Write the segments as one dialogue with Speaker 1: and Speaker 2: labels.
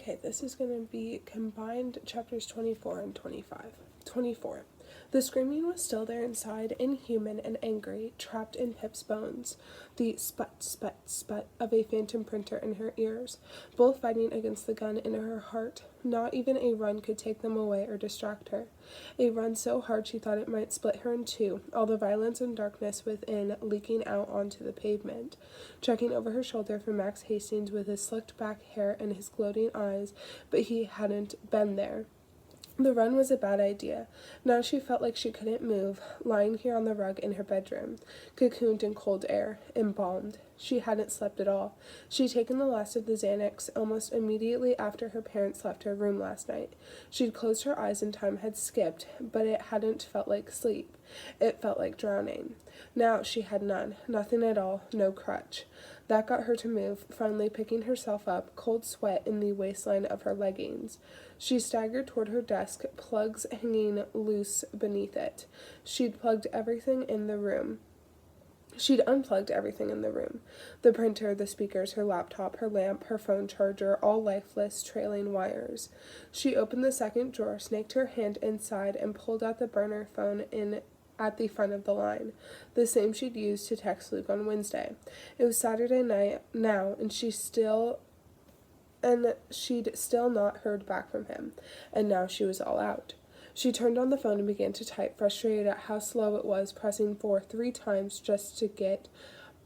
Speaker 1: Okay, this is going to be combined chapters 24 and 25. 24. The screaming was still there inside, inhuman and angry, trapped in Pip's bones. The sput, sput, sput of a phantom printer in her ears, both fighting against the gun in her heart. Not even a run could take them away or distract her. A run so hard she thought it might split her in two, all the violence and darkness within leaking out onto the pavement. Checking over her shoulder for Max Hastings with his slicked back hair and his gloating eyes, but he hadn't been there. The run was a bad idea. Now she felt like she couldn't move, lying here on the rug in her bedroom, cocooned in cold air, embalmed. She hadn't slept at all. She'd taken the last of the Xanax almost immediately after her parents left her room last night. She'd closed her eyes and time had skipped, but it hadn't felt like sleep. It felt like drowning. Now she had none, nothing at all, no crutch. That got her to move, finally picking herself up, cold sweat in the waistline of her leggings. She staggered toward her desk, plugs hanging loose beneath it. She'd unplugged everything in the room. The printer, the speakers, her laptop, her lamp, her phone charger, all lifeless, trailing wires. She opened the second drawer, snaked her hand inside, and pulled out the burner phone at the front of the line, the same she'd used to text Luke on Wednesday. It was Saturday night now, and she'd still not heard back from him, and now she was all out. She turned on the phone and began to type, frustrated at how slow it was, pressing 4 3 times just to get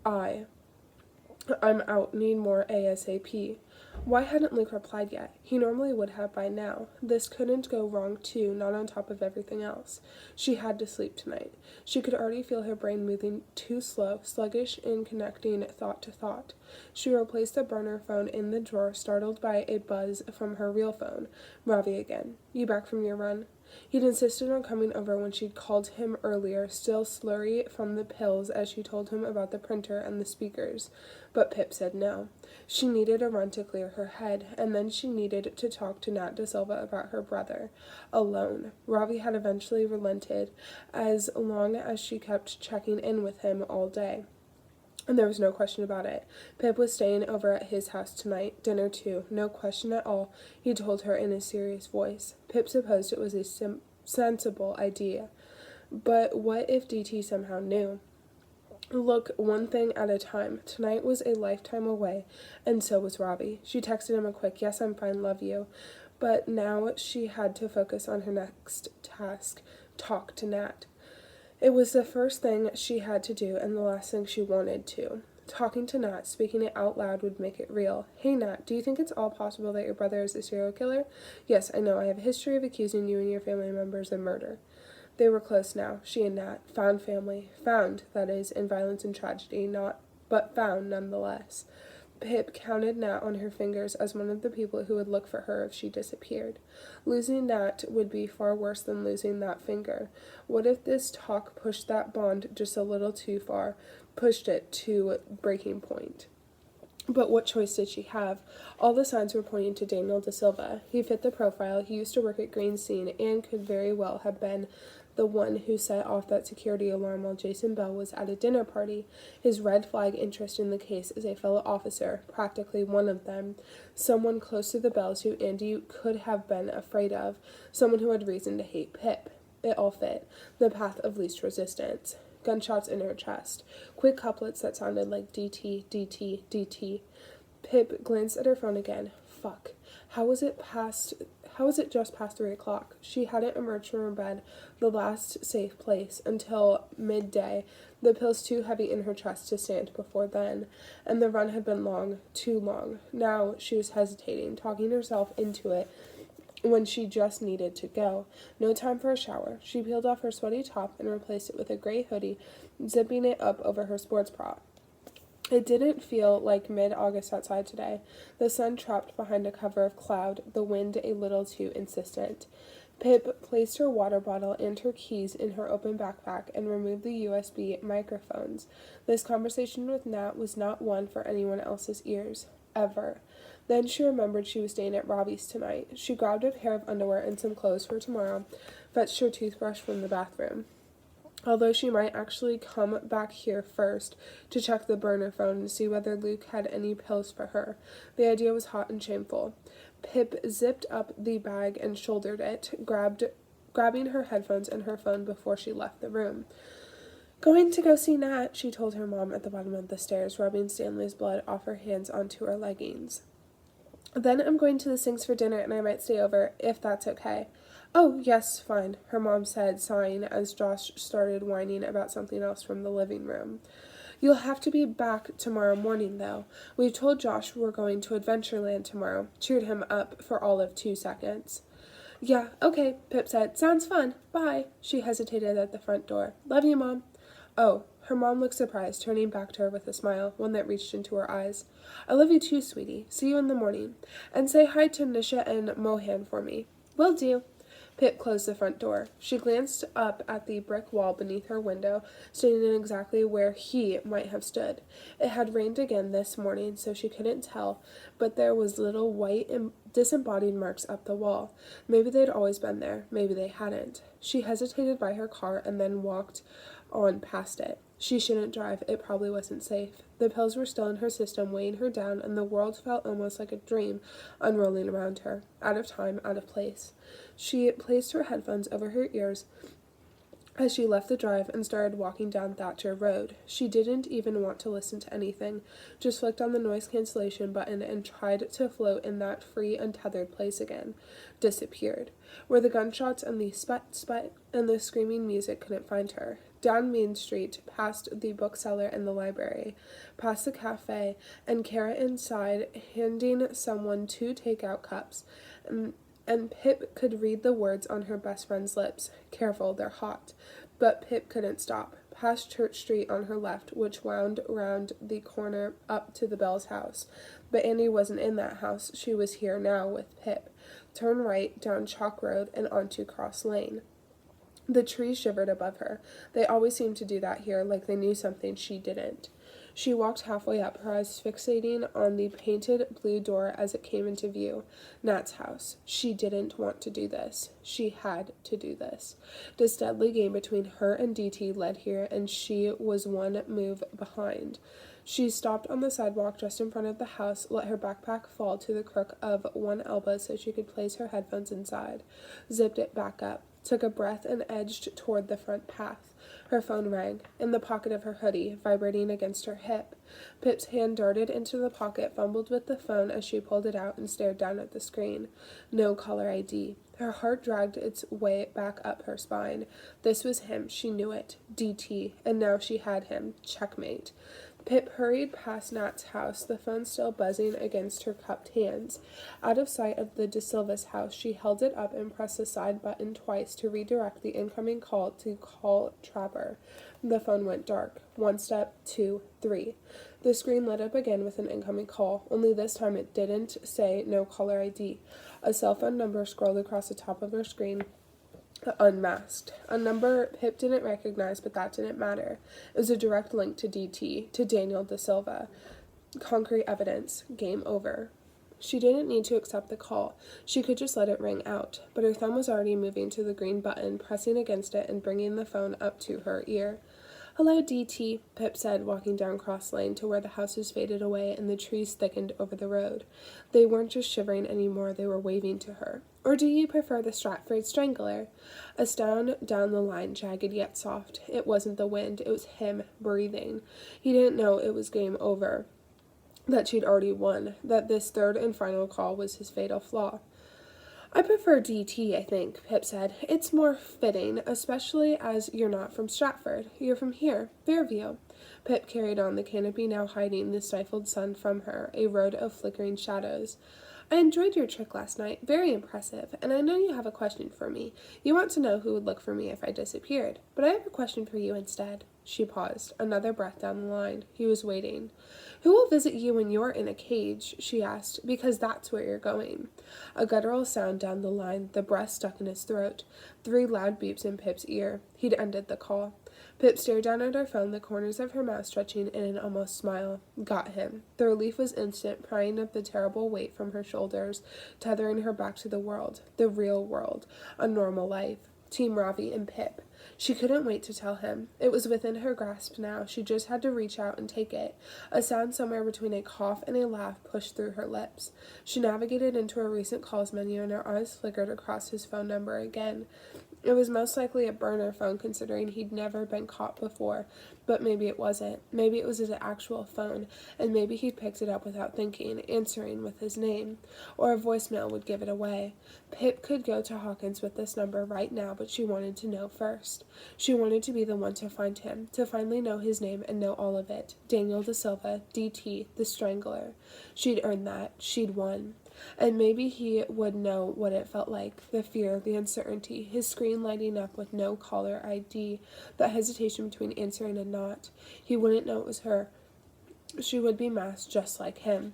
Speaker 1: I'm out, need more ASAP. Why hadn't Luke replied yet? He normally would have by now. This couldn't go wrong too, not on top of everything else. She had to sleep tonight. She could already feel her brain moving too slow, sluggish in connecting thought to thought. She replaced the burner phone in the drawer, startled by a buzz from her real phone. Ravi again. You back from your run? He'd insisted on coming over when she'd called him earlier, still slurry from the pills as she told him about the printer and the speakers. But Pip said no. She needed a run to clear her head, and then she needed to talk to Nat De Silva about her brother. Alone. Ravi had eventually relented, as long as she kept checking in with him all day. And there was no question about it. Pip was staying over at his house tonight, dinner too, no question at all, he told her in a serious voice. Pip supposed it was a sensible idea. But what if DT somehow knew? Look, one thing at a time. Tonight was a lifetime away, and so was Ravi. She texted him a quick, yes, I'm fine, love you. But now she had to focus on her next task, talk to Nat. It was the first thing she had to do and the last thing she wanted to. Talking to Nat, speaking it out loud would make it real. Hey Nat, do you think it's all possible that your brother is a serial killer? Yes, I know. I have a history of accusing you and your family members of murder. They were close now, she and Nat. Found family. Found, that is, in violence and tragedy, but found nonetheless. Pip counted Nat on her fingers as one of the people who would look for her if she disappeared. Losing Nat would be far worse than losing that finger. What if this talk pushed that bond just a little too far, pushed it to breaking point? But what choice did she have? All the signs were pointing to Daniel De Silva. He fit the profile. He used to work at Green Scene and could very well have been the one who set off that security alarm while Jason Bell was at a dinner party. His red flag interest in the case is a fellow officer, practically one of them, someone close to the Bells who Andy could have been afraid of, someone who had reason to hate Pip. It all fit. The path of least resistance. Gunshots in her chest. Quick couplets that sounded like DT, DT, DT. Pip glanced at her phone again. Fuck. How was it just past 3 o'clock? She hadn't emerged from her bed, the last safe place, until midday, the pills too heavy in her chest to stand before then, and the run had been long, too long. Now she was hesitating, talking herself into it, when she just needed to go. No time for a shower. She peeled off her sweaty top and replaced it with a gray hoodie, zipping it up over her sports bra. It didn't feel like mid-August outside today, the sun trapped behind a cover of cloud, the wind a little too insistent. Pip placed her water bottle and her keys in her open backpack and removed the USB microphones. This conversation with Nat was not one for anyone else's ears. Ever. Then she remembered she was staying at Robbie's tonight. She grabbed a pair of underwear and some clothes for tomorrow, fetched her toothbrush from the bathroom. Although she might actually come back here first to check the burner phone and see whether Luke had any pills for her. The idea was hot and shameful. Pip zipped up the bag and shouldered it, grabbing her headphones and her phone before she left the room. Going to go see Nat, she told her mom at the bottom of the stairs, rubbing Stanley's blood off her hands onto her leggings. Then I'm going to the Sinks for dinner and I might stay over, if that's okay. Oh, yes, fine, her mom said, sighing as Josh started whining about something else from the living room. You'll have to be back tomorrow morning, though. We've told Josh we're going to Adventureland tomorrow, cheered him up for all of 2 seconds. Yeah, okay, Pip said. Sounds fun. Bye. She hesitated at the front door. Love you, Mom. Oh, her mom looked surprised, turning back to her with a smile, one that reached into her eyes. I love you too, sweetie. See you in the morning. And say hi to Nisha and Mohan for me. Will do. Pip closed the front door. She glanced up at the brick wall beneath her window, standing exactly where he might have stood. It had rained again this morning, so she couldn't tell, but there was little white disembodied marks up the wall. Maybe they'd always been there. Maybe they hadn't. She hesitated by her car and then walked on past it. She shouldn't drive. It probably wasn't safe. The pills were still in her system, weighing her down, and the world felt almost like a dream unrolling around her, out of time, out of place. She placed her headphones over her ears as she left the drive and started walking down Thatcher Road. She didn't even want to listen to anything, just flicked on the noise cancellation button and tried to float in that free, untethered place again. Disappeared. Where the gunshots and the sput and the screaming music couldn't find her. Down Main Street, past the bookseller and the library, past the cafe, and Kara inside, handing someone 2 takeout cups, and Pip could read the words on her best friend's lips. Careful, they're hot. But Pip couldn't stop. Past Church Street on her left, which wound round the corner up to the Bells' house. But Annie wasn't in that house. She was here now with Pip. Turn right, down Chalk Road, and onto Cross Lane. The trees shivered above her. They always seemed to do that here, like they knew something she didn't. She walked halfway up, her eyes fixating on the painted blue door as it came into view. Nat's house. She didn't want to do this. She had to do this. This deadly game between her and DT led here, and she was one move behind. She stopped on the sidewalk just in front of the house, let her backpack fall to the crook of one elbow so she could place her headphones inside, zipped it back up, took a breath and edged toward the front path. Her phone rang, in the pocket of her hoodie, vibrating against her hip. Pip's hand darted into the pocket, fumbled with the phone as she pulled it out and stared down at the screen. No caller ID. Her heart dragged its way back up her spine. This was him, she knew it. DT, and now she had him. Checkmate. Pip hurried past Nat's house, the phone still buzzing against her cupped hands. Out of sight of the De Silva's house, she held it up and pressed the side button twice to redirect the incoming call to call Trapper. The phone went dark. 1 step, 2, 3. The screen lit up again with an incoming call, only this time it didn't say no caller ID. A cell phone number scrolled across the top of her screen. Unmasked. A number Pip didn't recognize, but that didn't matter. It was a direct link to DT, to Daniel De Silva. Concrete evidence. Game over. She didn't need to accept the call. She could just let it ring out, but her thumb was already moving to the green button, pressing against it and bringing the phone up to her ear. Hello, DT, Pip said, walking down Cross Lane to where the houses faded away and the trees thickened over the road. They weren't just shivering anymore, they were waving to her. Or do you prefer the Stratford Strangler? A sound down the line, jagged yet soft. It wasn't the wind, it was him, breathing. He didn't know it was game over, that she'd already won, that this third and final call was his fatal flaw. I prefer DT, I think, Pip said. It's more fitting, especially as you're not from Stratford. You're from here, Fairview. Pip carried on, the canopy now hiding the stifled sun from her, a road of flickering shadows. I enjoyed your trick last night. Very impressive. And I know you have a question for me. You want to know who would look for me if I disappeared. But I have a question for you instead. She paused, another breath down the line. He was waiting. Who will visit you when you're in a cage? She asked, because that's where you're going. A guttural sound down the line, the breath stuck in his throat. 3 loud beeps in Pip's ear. He'd ended the call. Pip stared down at her phone, the corners of her mouth stretching in an almost smile. Got him. The relief was instant, prying up the terrible weight from her shoulders, tethering her back to the world, the real world, a normal life. Team Ravi and Pip. She couldn't wait to tell him. It was within her grasp now. She just had to reach out and take it. A sound somewhere between a cough and a laugh pushed through her lips. She navigated into her recent calls menu and her eyes flickered across his phone number again. It was most likely a burner phone considering he'd never been caught before, but maybe it wasn't. Maybe it was his actual phone, and maybe he'd picked it up without thinking, answering with his name. Or a voicemail would give it away. Pip could go to Hawkins with this number right now, but she wanted to know first. She wanted to be the one to find him, to finally know his name and know all of it. Daniel Da Silva, DT, the Strangler. She'd earned that. She'd won. And maybe he would know what it felt like, the fear, the uncertainty, his screen lighting up with no caller ID, the hesitation between answering and not. He wouldn't know it was her. She would be masked just like him.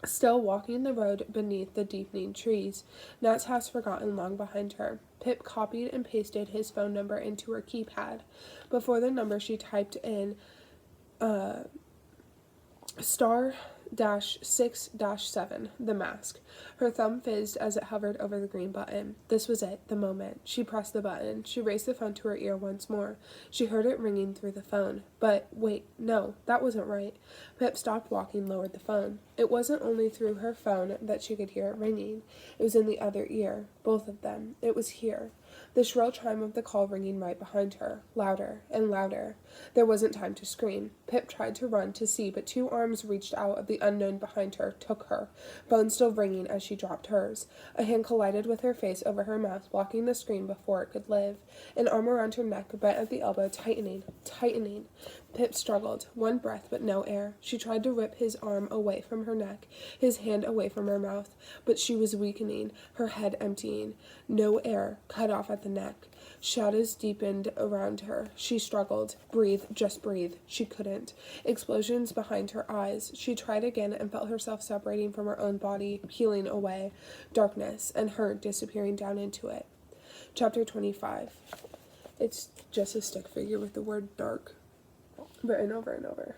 Speaker 1: Still walking the road beneath the deepening trees, Nat's house forgotten long behind her. Pip copied and pasted his phone number into her keypad. Before the number she typed in *6-7, the mask. Her thumb fizzed as it hovered over the green button. This was it, the moment. She pressed the button. She raised the phone to her ear once more. She heard it ringing through the phone. But, wait, no, that wasn't right. Pip stopped walking, lowered the phone. It wasn't only through her phone that she could hear it ringing. It was in the other ear, both of them. It was here. The shrill chime of the call ringing right behind her, louder and louder. There wasn't time to scream. Pip tried to run to see, but two arms reached out of the unknown behind her, took her, phone still ringing as she dropped hers. A hand collided with her face over her mouth, blocking the scream before it could live. An arm around her neck, bent at the elbow, tightening. Pip struggled, one breath but no air. She tried to rip his arm away from her neck, his hand away from her mouth, but she was weakening, her head emptying. No air, cut off at the neck. Shadows deepened around her. She struggled. Breathe, just breathe. She couldn't. Explosions behind her eyes. She tried again and felt herself separating from her own body, peeling away. Darkness, and her disappearing down into it. Chapter 25. It's just a stick figure with the word dark written over and over.